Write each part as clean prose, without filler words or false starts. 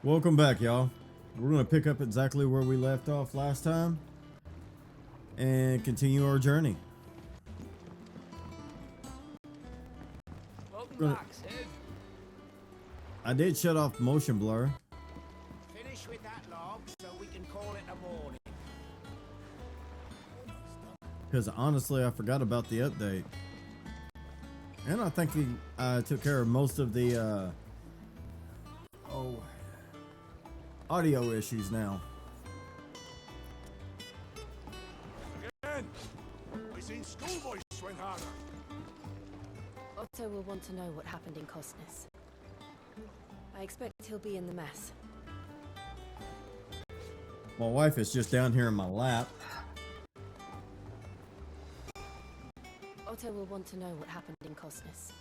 Welcome back, y'all. We're going to pick up exactly where we left off last time and continue our journey. Welcome back, Sid. I did shut off motion blur. Finish with that log so we can call it a morning. Because honestly, I forgot about the update. And I think I took care of most of the audio issues now. Again, I seen schoolboys swing harder. Otto will want to know what happened in Cosness. I expect he'll be in the mess. My wife is just down here in my lap. Otto will want to know what happened in Cosness.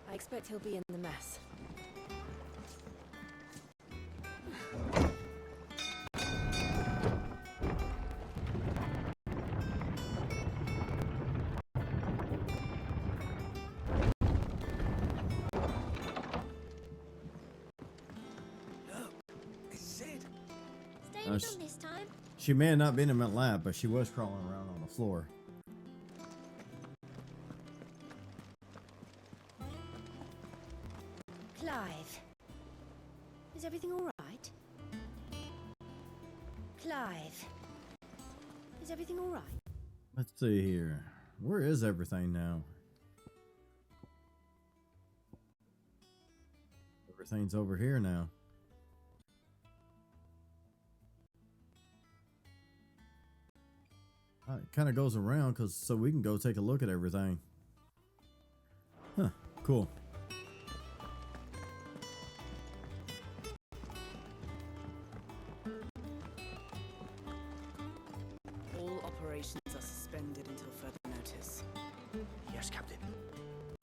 I expect he'll be in the mess. From this time. She may have not been in my lap, but she was crawling around on the floor. Clive. Is everything all right? Clive. Is everything all right? Let's see here. Where is everything now? Everything's over here now. It kind of goes around so we can go take a look at everything. Huh, cool. All operations are suspended until further notice. Yes, Captain.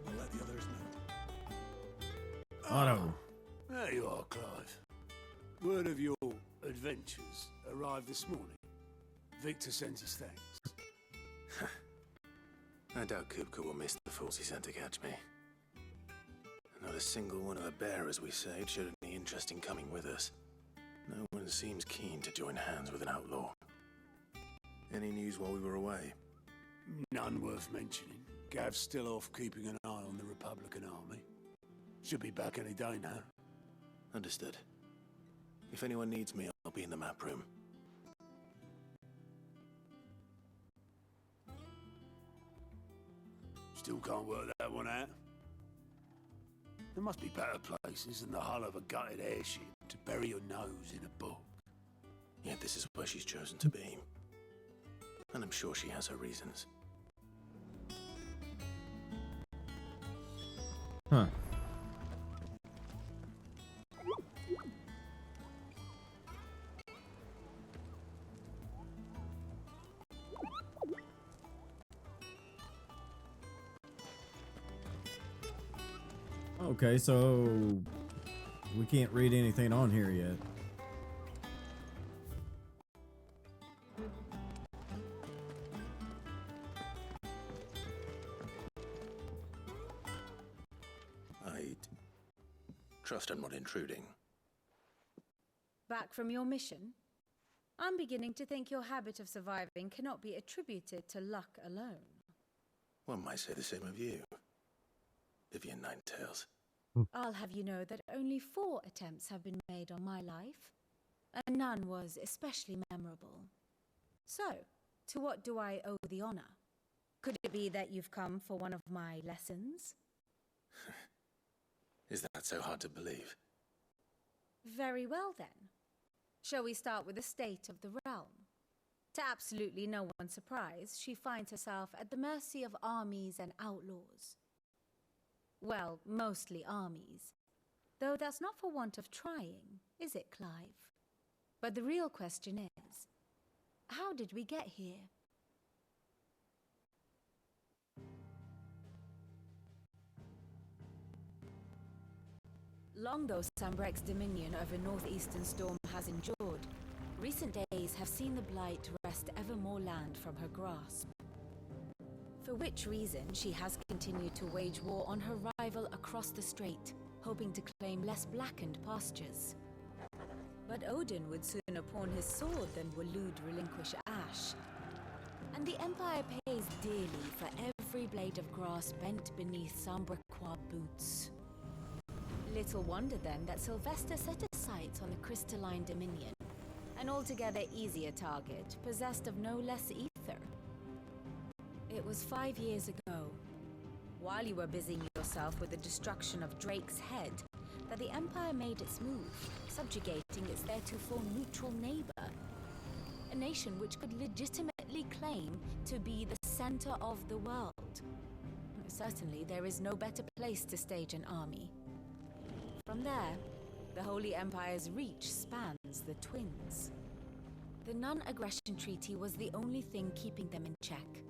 I'll let the others know. Otto. There you are, Clive. Word of your adventures arrived this morning. Victor sends his thanks. I doubt Kupka will miss the force he sent to catch me. Not a single one of the bearers we saved showed any interest in coming with us. No one seems keen to join hands with an outlaw. Any news while we were away? None worth mentioning. Gav's still off keeping an eye on the Republican army. Should be back any day now. Understood. If anyone needs me, I'll be in the map room. Still can't work that one out. There must be better places than the hull of a gutted airship to bury your nose in a book. Yet this is where she's chosen to be. And I'm sure she has her reasons. Huh. Okay, so we can't read anything on here yet. I trust I'm not intruding. Back from your mission? I'm beginning to think your habit of surviving cannot be attributed to luck alone. One might say the same of you, Vivian Ninetails. I'll have you know that only 4 attempts have been made on my life, and none was especially memorable. So, to what do I owe the honor? Could it be that you've come for one of my lessons? Is that so hard to believe? Very well then. Shall we start with the state of the realm? To absolutely no one's surprise, she finds herself at the mercy of armies and outlaws. Well, mostly armies. Though that's not for want of trying, is it, Clive? But the real question is, how did we get here? Long though Sambrek's dominion over northeastern Storm has endured, recent days have seen the Blight wrest ever more land from her grasp. For which reason she has continued to wage war on her rival across the strait, hoping to claim less blackened pastures. But Odin would sooner pawn his sword than Waloed relinquish Ash. And the Empire pays dearly for every blade of grass bent beneath Sambraquois boots. Little wonder then that Sylvester set his sights on the crystalline dominion, an altogether easier target, possessed of no less ether. It was 5 years ago, while you were busying yourself with the destruction of Drake's head, that the Empire made its move, subjugating its theretofore neutral neighbor. A nation which could legitimately claim to be the center of the world. Certainly, there is no better place to stage an army. From there, the Holy Empire's reach spans the Twins. The non-aggression treaty was the only thing keeping them in check.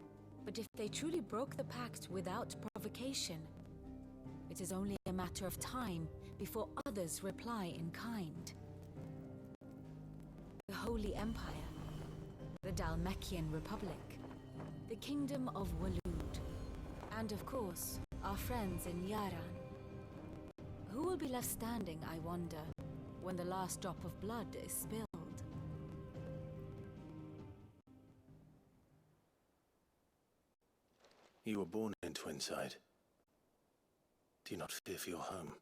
But if they truly broke the pact without provocation, it is only a matter of time before others reply in kind. The Holy Empire, the Dhalmekian Republic, the Kingdom of Waloed, and of course, our friends in Yaran. Who will be left standing, I wonder, when the last drop of blood is spilled? You were born in Twinside. Do you not fear for your home?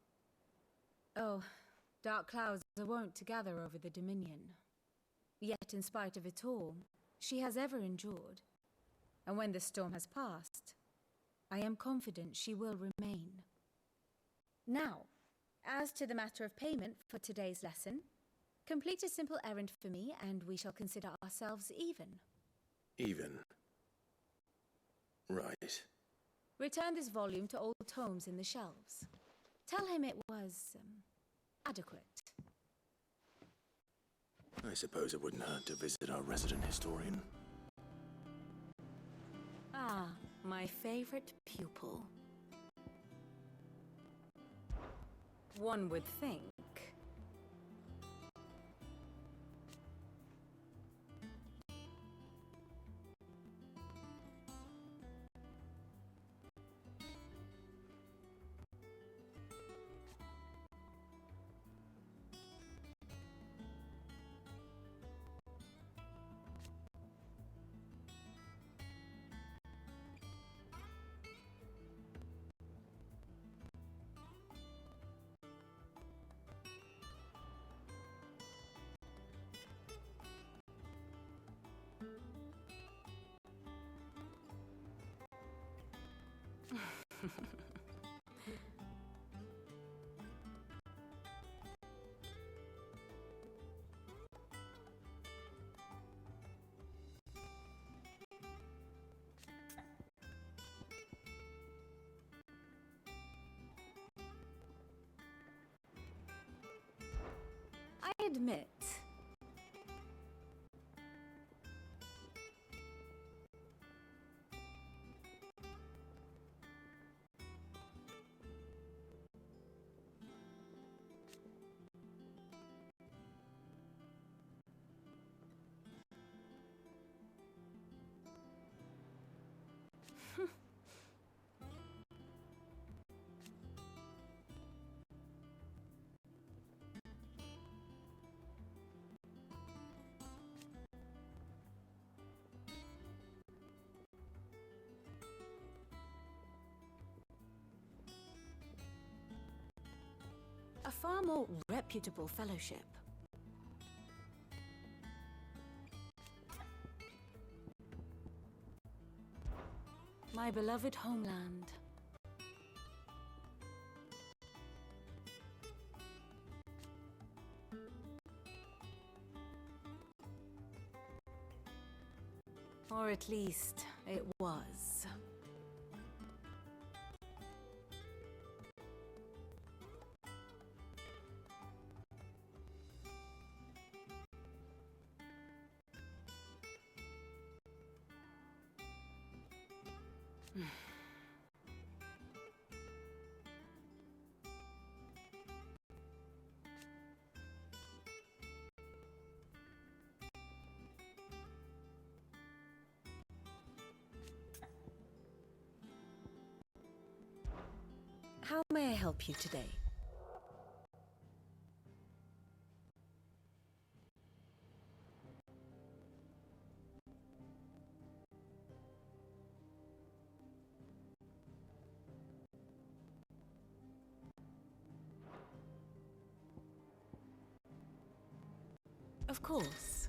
Oh, dark clouds are wont to gather over the Dominion. Yet, in spite of it all, she has ever endured. And when the storm has passed, I am confident she will remain. Now, as to the matter of payment for today's lesson, complete a simple errand for me, and we shall consider ourselves even. Even? Right. Return this volume to old tomes in the shelves. Tell him it was, adequate. I suppose it wouldn't hurt to visit our resident historian. Ah, my favorite pupil. One would think. I admit. A far more reputable fellowship. My beloved homeland. Or at least, it was. How may I help you today? Of course.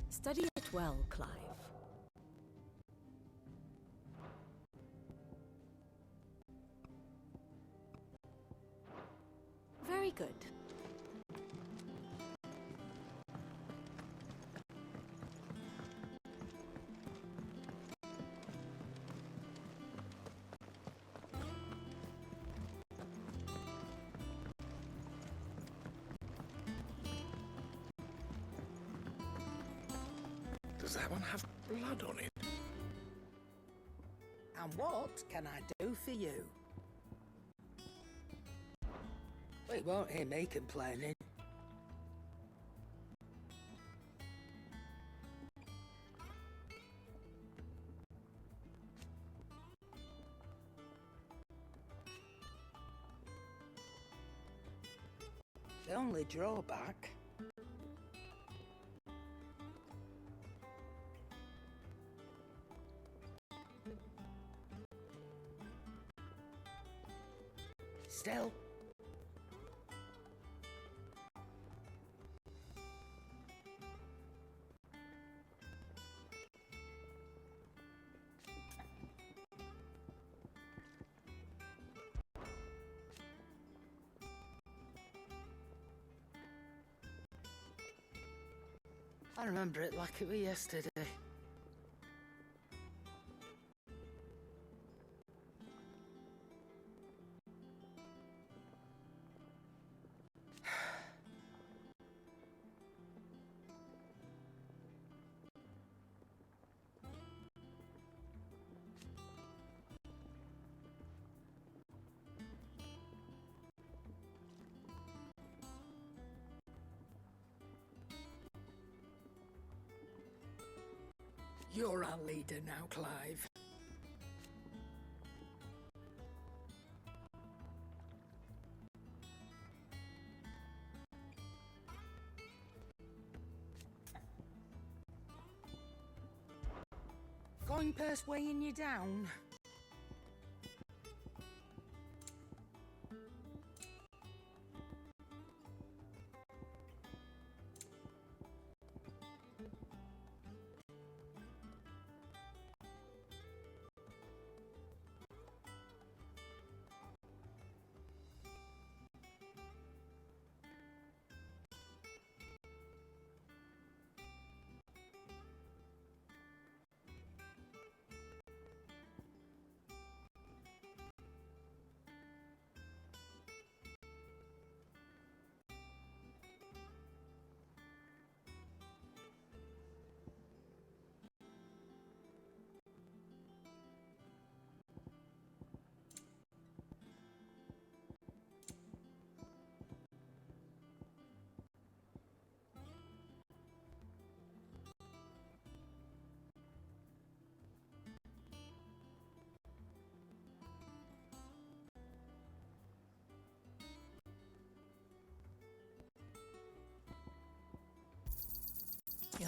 Study it well, Clive. Very good. Does that one have blood on it? And what can I do for you? We won't hear me complaining. The only drawback... Still. I remember it like it was yesterday. You're our leader now, Clive. Going purse weighing you down?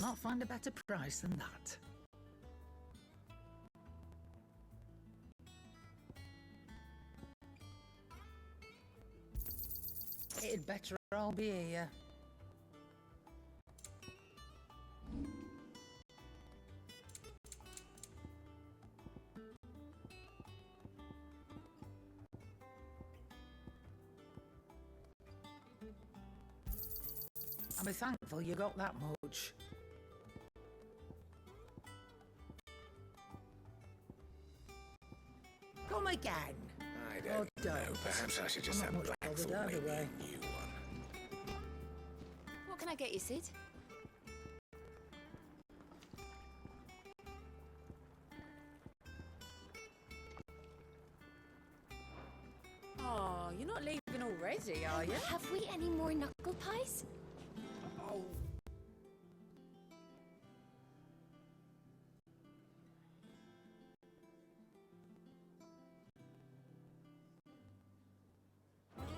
Can't find a better price than that. It'd better all be here. I'll be thankful you got that much. Come again. I don't know. Perhaps I should just I'm have not black much for bothered maybe either way. a new one. What can I get you, Sid? Oh, you're not leaving already, are you? Have we any more knuckle pies? Oh.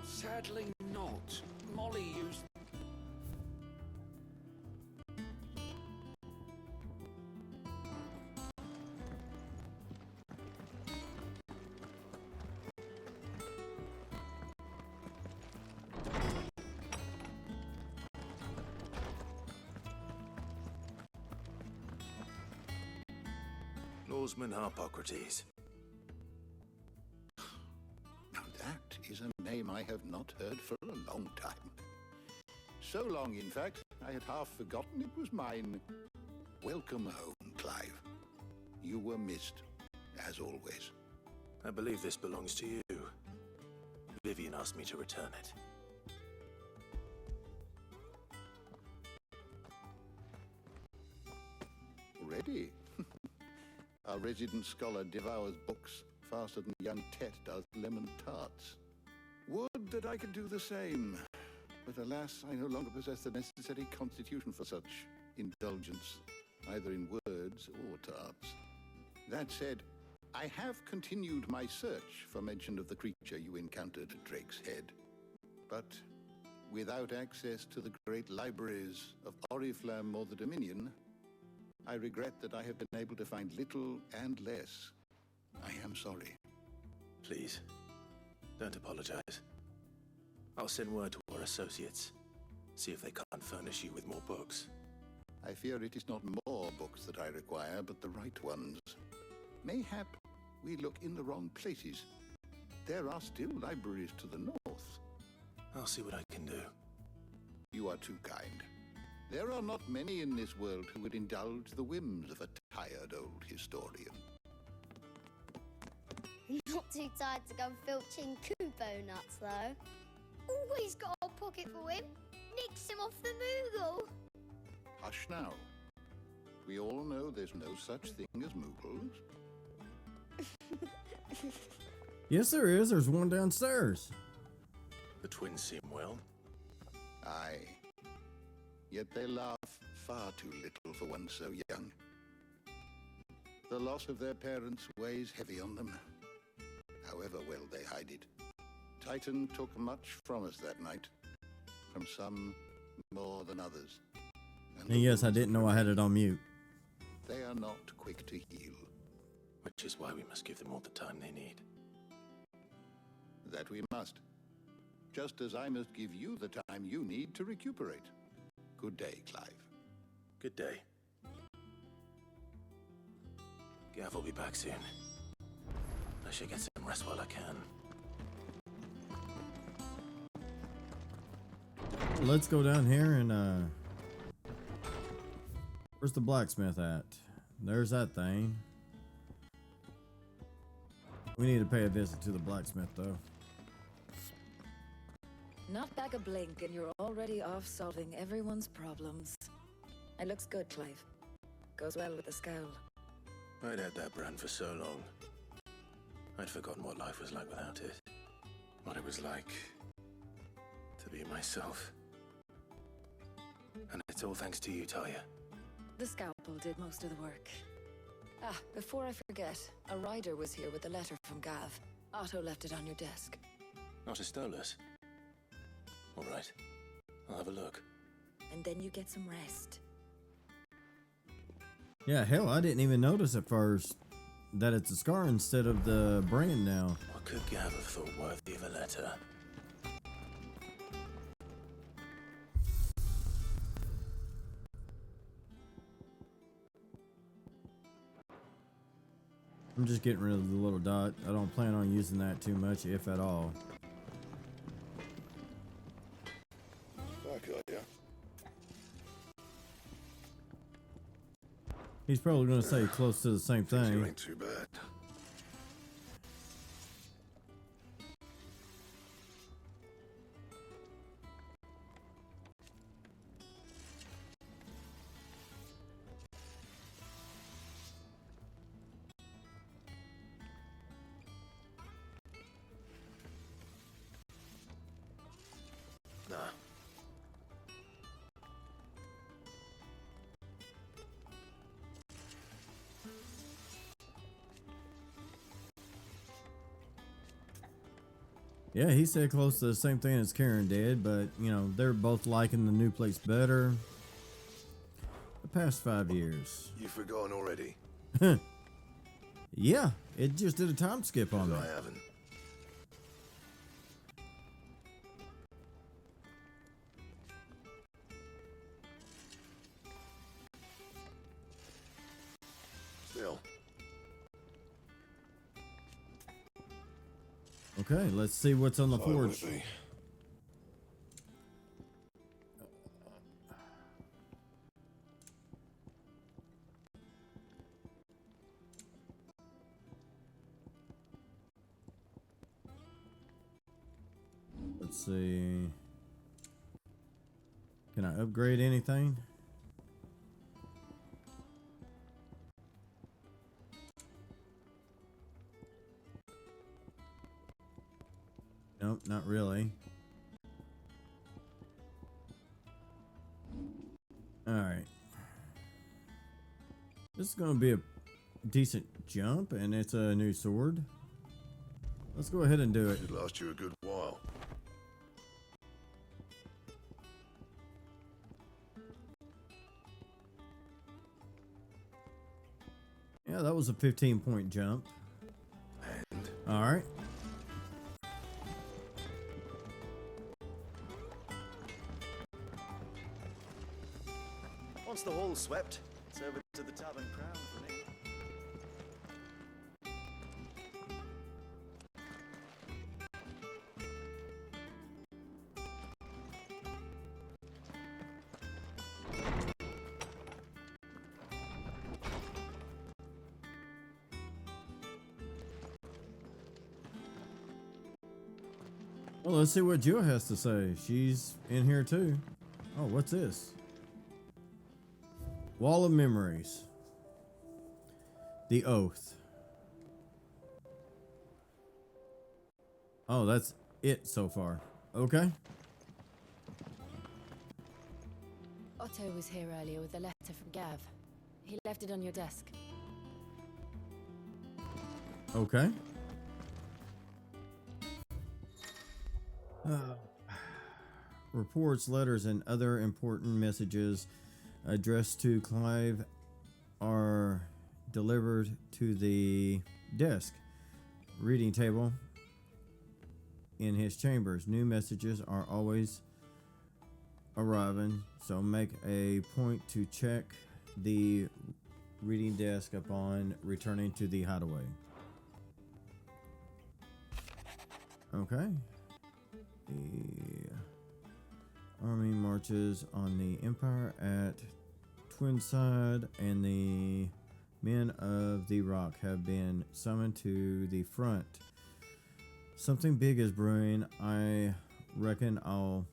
Sadly not. Molly used... Lawsman Harpocrates. Now that is a name I have not heard for a long time. So long, in fact, I had half forgotten it was mine. Welcome home, Clive. You were missed, as always. I believe this belongs to you. Vivian asked me to return it. Ready? Our resident scholar devours books faster than young Tet does lemon tarts. Would that I could do the same. But alas, I no longer possess the necessary constitution for such indulgence, either in words or tarts. That said, I have continued my search for mention of the creature you encountered at Drake's Head. But without access to the great libraries of Oriflamme or the Dominion, I regret that I have been able to find little and less. I am sorry. Please, don't apologize. I'll send word to our associates. See if they can't furnish you with more books. I fear it is not more books that I require, but the right ones. Mayhap we look in the wrong places. There are still libraries to the north. I'll see what I can do. You are too kind. There are not many in this world who would indulge the whims of a tired old historian. Not too tired to go filching Kubo nuts, though. Always got a pocket for him. Nicks him off the Moogle. Hush now. We all know there's no such thing as Moogles. Yes, there is. There's one downstairs. The twins seem well. Aye. Yet they laugh far too little for one so young. The loss of their parents weighs heavy on them, however well they hide it. Titan took much from us that night, from some more than others. And yes, I didn't know I had it on mute. They are not quick to heal. Which is why we must give them all the time they need. That we must. Just as I must give you the time you need to recuperate. Good day, Clive. Good day. Gav will be back soon. I should get some rest while I can. Let's go down here and where's the blacksmith at? There's that thing. We need to pay a visit to the blacksmith though. Not back a blink and you're already off solving everyone's problems. It looks good, Clive. Goes well with the scowl. I'd had that brand for so long. I'd forgotten what life was like without it. What it was like to be myself. And it's all thanks to you, Talia. The scalpel did most of the work. Ah, before I forget, a rider was here with a letter from Gav. Otto left it on your desk. Not a Stolas. All right. I'll have a look. And then you get some rest. Yeah, hell, I didn't even notice at first that it's a scar instead of the brand now. What could Gav have thought worthy of a letter? I'm just getting rid of the little dot. I don't plan on using that too much, if at all. I got ya. He's probably going to say close to the same thing. You ain't too bad. Nah. Yeah, he said close to the same thing as Karen did, but, you know, they're both liking the new place better. The past 5 years. You forgotten already? Yeah, it just did a time skip on me. I haven't. Still. Okay, let's see what's on the Sorry, would forge. it be? Let's see. Can I upgrade anything? Nope, not really. Alright. This is going to be a decent jump, and it's a new sword. Let's go ahead and do it. Should last you a good while. Yeah, that was a 15-point jump. And Alright. Once the hall's swept, it's over to the Tavern Crown for me. Well, let's see what Jill has to say. She's in here too. Oh, what's this? Wall of Memories. The Oath. Oh, that's it so far. Okay. Otto was here earlier with a letter from Gav. He left it on your desk. Okay. Reports, letters, and other important messages addressed to Clive are delivered to the desk reading table in his chambers. New messages are always arriving, so make a point to check the reading desk upon returning to the hideaway. Okay. The army marches on the Empire at Twinside, and the men of the Rock have been summoned to the front. Something big is brewing. I reckon I'll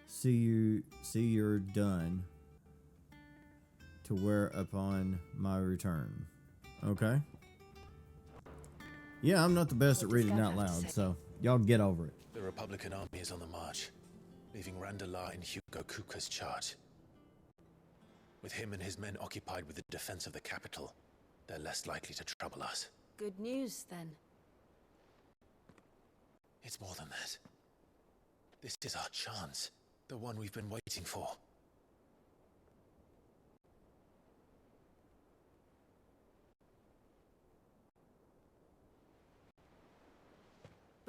see you're done to wear upon my return. Okay. Yeah, I'm not the best at reading out loud, so y'all get over it. The Republican army is on the march, leaving Randalar in Hugo Kuka's charge. With him and his men occupied with the defense of the capital, they're less likely to trouble us. Good news, then. It's more than that. This is our chance, the one we've been waiting for.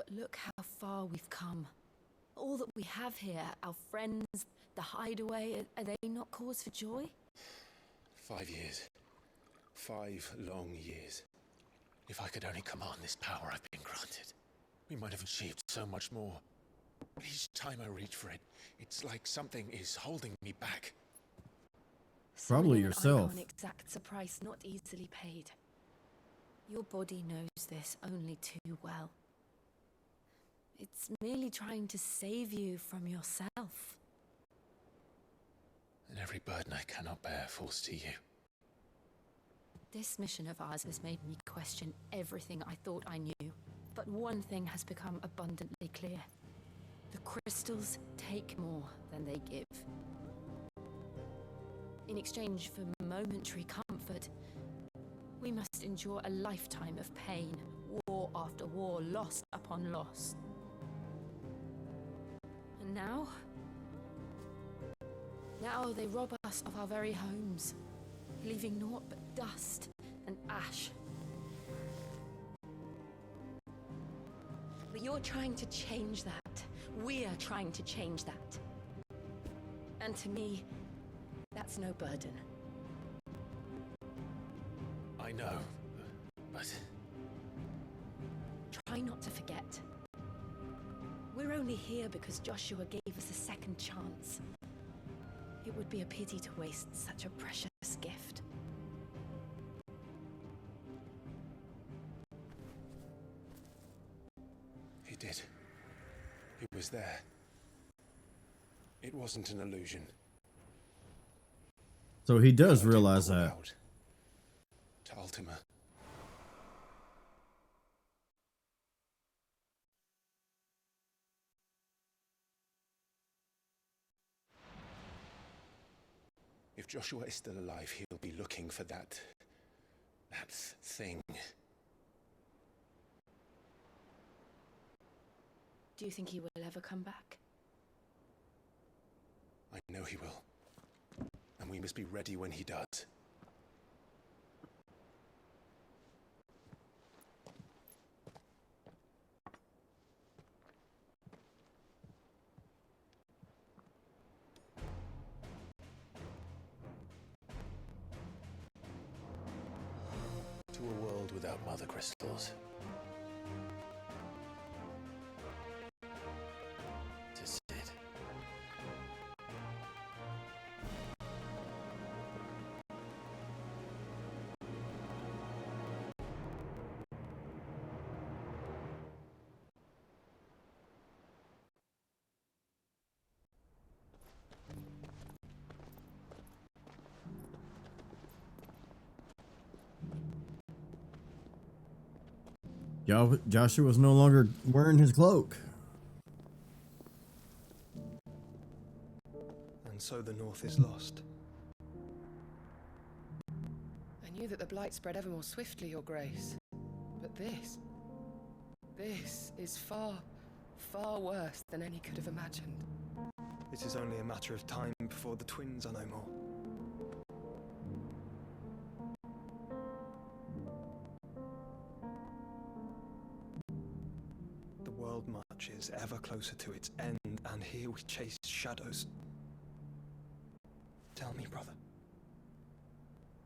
But look how far we've come. All that we have here, our friends, the hideaway, are they not cause for joy? 5 years. 5 long years. If I could only command this power I've been granted, we might have achieved so much more. But each time I reach for it, it's like something is holding me back. Probably Summoning an yourself. Eikon exacts a price not easily paid. Your body knows this only too well. It's merely trying to save you from yourself. And every burden I cannot bear falls to you. This mission of ours has made me question everything I thought I knew. But one thing has become abundantly clear. The crystals take more than they give. In exchange for momentary comfort, we must endure a lifetime of pain, war after war, loss upon loss. And now they rob us of our very homes, leaving naught but dust and ash. But you're trying to change that. We are trying to change that. And to me, that's no burden. I know, but... Try not to forget. We're only here because Joshua gave us a second chance. It would be a pity to waste such a precious gift. He did. He was there. It wasn't an illusion. So he does realize that. To Ultima. If Joshua is still alive, he'll be looking for that thing. Do you think he will ever come back? I know he will. And we must be ready when he does. To a world without Mothercrystals. To Sid. Joshua was no longer wearing his cloak. And so the North is lost. I knew that the Blight spread ever more swiftly, Your Grace. But this is far, far worse than any could have imagined. It is only a matter of time before the twins are no more. The world marches ever closer to its end, and here we chase shadows. Tell me, brother,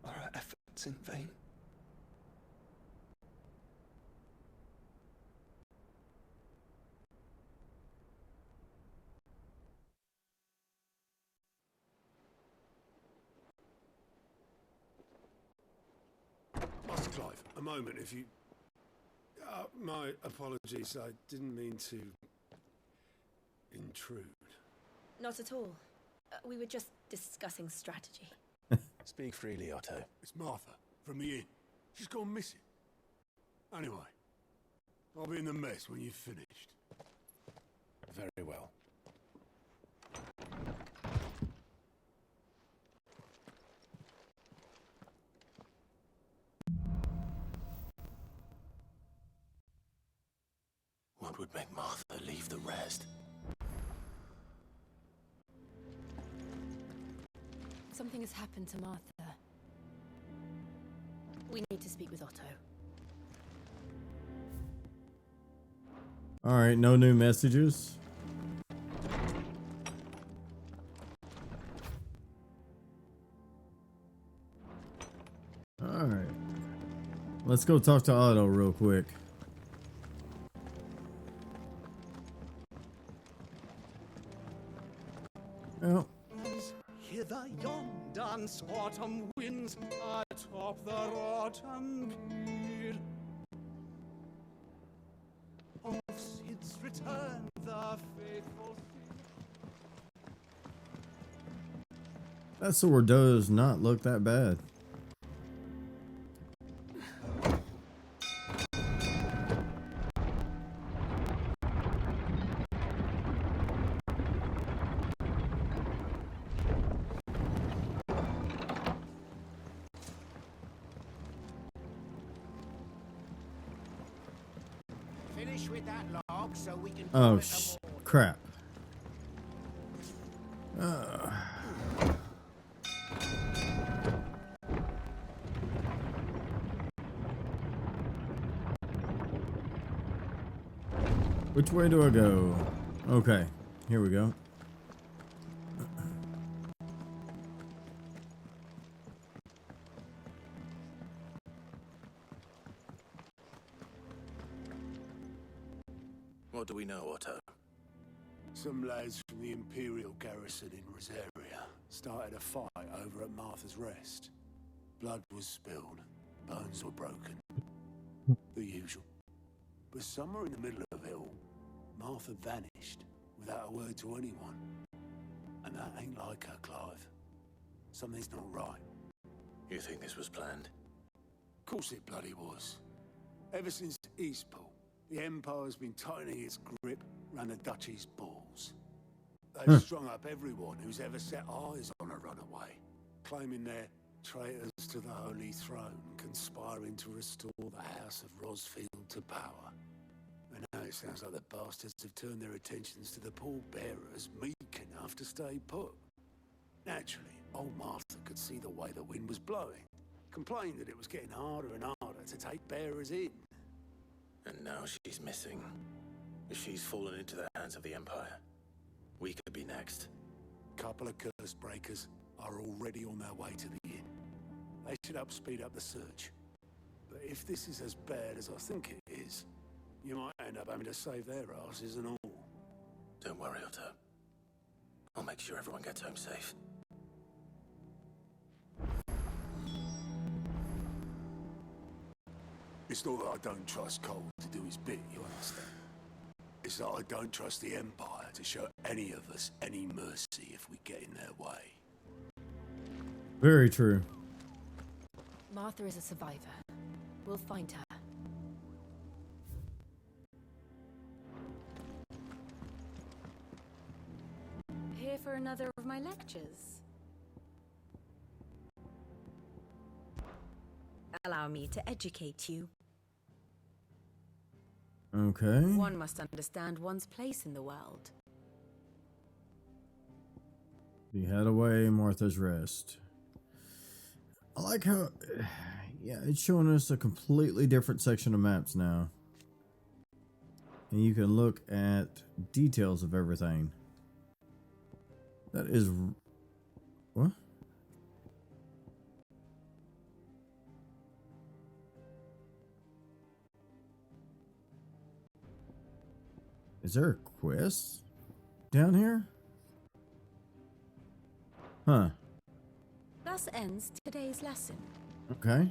are our efforts in vain? Master Clive, a moment, if you... my apologies, I didn't mean to... intrude. Not at all. We were just discussing strategy. Speak freely, Otto. It's Martha, from the inn. She's gone missing. Anyway, I'll be in the mess when you've finished. Very well. What would make Martha leave the rest? Something has happened to Martha. We need to speak with Otto. Alright, no new messages. Alright. Let's go talk to Otto real quick. Well. Hither yon dance autumn winds atop the rotten pier. Of Sid's return, the faithful. That sword does not look that bad. Finish with that log so we can. Oh, crap. Which way do I go? Okay, here we go. What do we know, Otto? Some lads from the Imperial garrison in Rosaria started a fight over at Martha's Rest. Blood was spilled, bones were broken. The usual. But somewhere in the middle of it all, Martha vanished without a word to anyone. And that ain't like her, Clive. Something's not right. You think this was planned? Of course it bloody was. Ever since Eastpool, the Empire's been tightening its grip round the Duchy's balls. They've strung up everyone who's ever set eyes on a runaway, claiming they're traitors to the Holy Throne, conspiring to restore the House of Rosfield to power. And now it sounds like the bastards have turned their attentions to the pallbearers meek enough to stay put. Naturally, old Martha could see the way the wind was blowing, complained that it was getting harder and harder to take bearers in. And now she's missing. If she's fallen into the hands of the Empire, we could be next. Couple of curse breakers are already on their way to the inn. They should speed up the search. But if this is as bad as I think it is, you might end up having to save their asses and all. Don't worry, Otto. I'll make sure everyone gets home safe. It's not that I don't trust Cole to do his bit, you understand? It's that I don't trust the Empire to show any of us any mercy if we get in their way. Very true. Martha is a survivor. We'll find her. Here for another of my lectures. Allow me to educate you. Okay. One must understand one's place in the world. We had away Martha's Rest. I like how, yeah, it's showing us a completely different section of maps now. And you can look at details of everything. That is, what? Is there a quest down here? Huh. Thus ends today's lesson. Okay.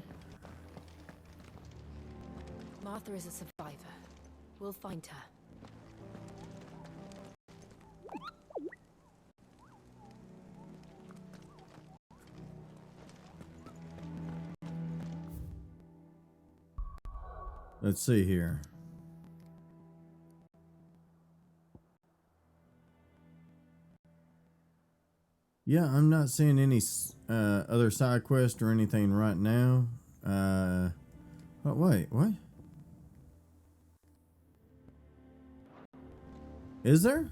Martha is a survivor. We'll find her. Let's see here. Yeah, I'm not seeing any other side quest or anything right now. Oh, wait, what? Is there?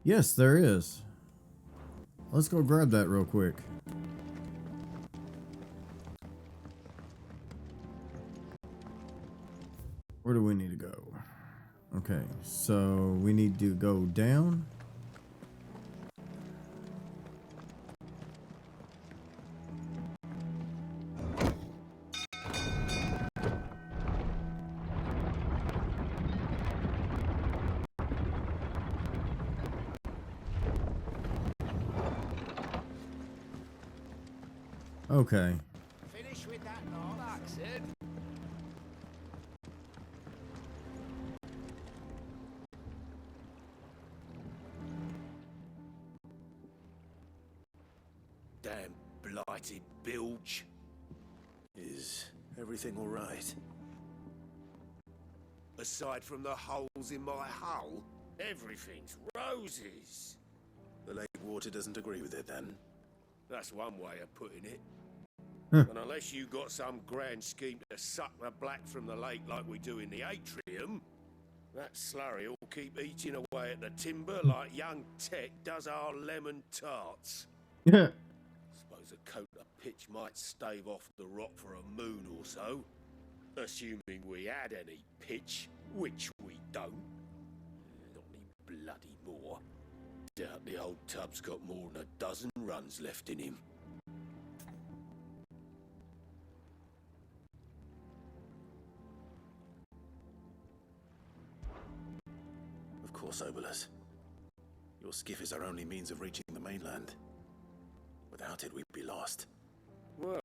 Yes, there is. Let's go grab that real quick. Where do we need to go? Okay, so we need to go down. Okay. Finish with that log. That's it. Damn blighted bilge. Is everything all right? Aside from the holes in my hull, everything's roses. The lake water doesn't agree with it then? That's one way of putting it. Huh. And unless you got some grand scheme to suck the black from the lake like we do in the atrium, that slurry will keep eating away at the timber like young Tech does our lemon tarts. Yeah. Suppose a coat of pitch might stave off the rot for a moon or so. Assuming we had any pitch, which we don't. Not any bloody more. Doubt the old tub's got more than a dozen runs left in him. Of course, Obolus. Your skiff is our only means of reaching the mainland. Without it, we'd be lost. Well,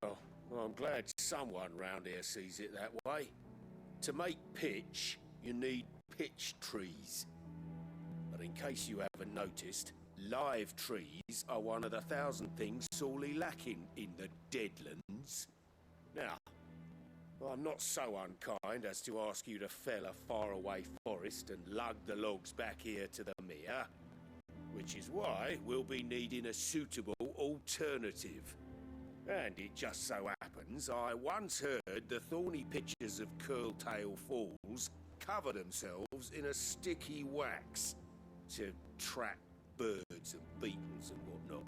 I'm glad someone round here sees it that way. To make pitch, you need pitch trees. But in case you haven't noticed, live trees are one of the 1,000 things sorely lacking in the Deadlands. Now, I'm not so unkind as to ask you to fell a faraway forest and lug the logs back here to the mere, which is why we'll be needing a suitable alternative. And it just so happens I once heard the thorny pitchers of Curltail Falls cover themselves in a sticky wax to trap birds and beetles and whatnot.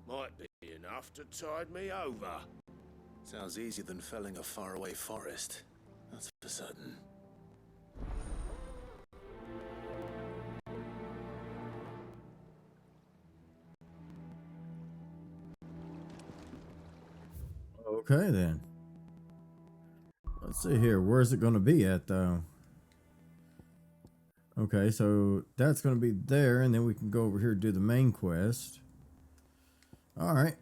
Might be enough to tide me over. Sounds easier than felling a faraway forest. That's for certain. Okay then. Let's see here. Where's it going to be at though? Okay, so that's going to be there, and then we can go over here and do the main quest. Alright.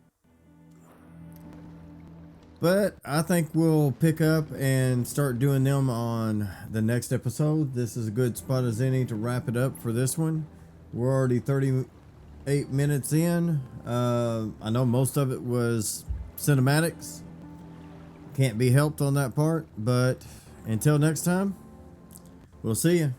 But I think we'll pick up and start doing them on the next episode. This is a good spot as any to wrap it up for this one. We're already 38 minutes in. I know most of it was cinematics. Can't be helped on that part. But until next time, we'll see you.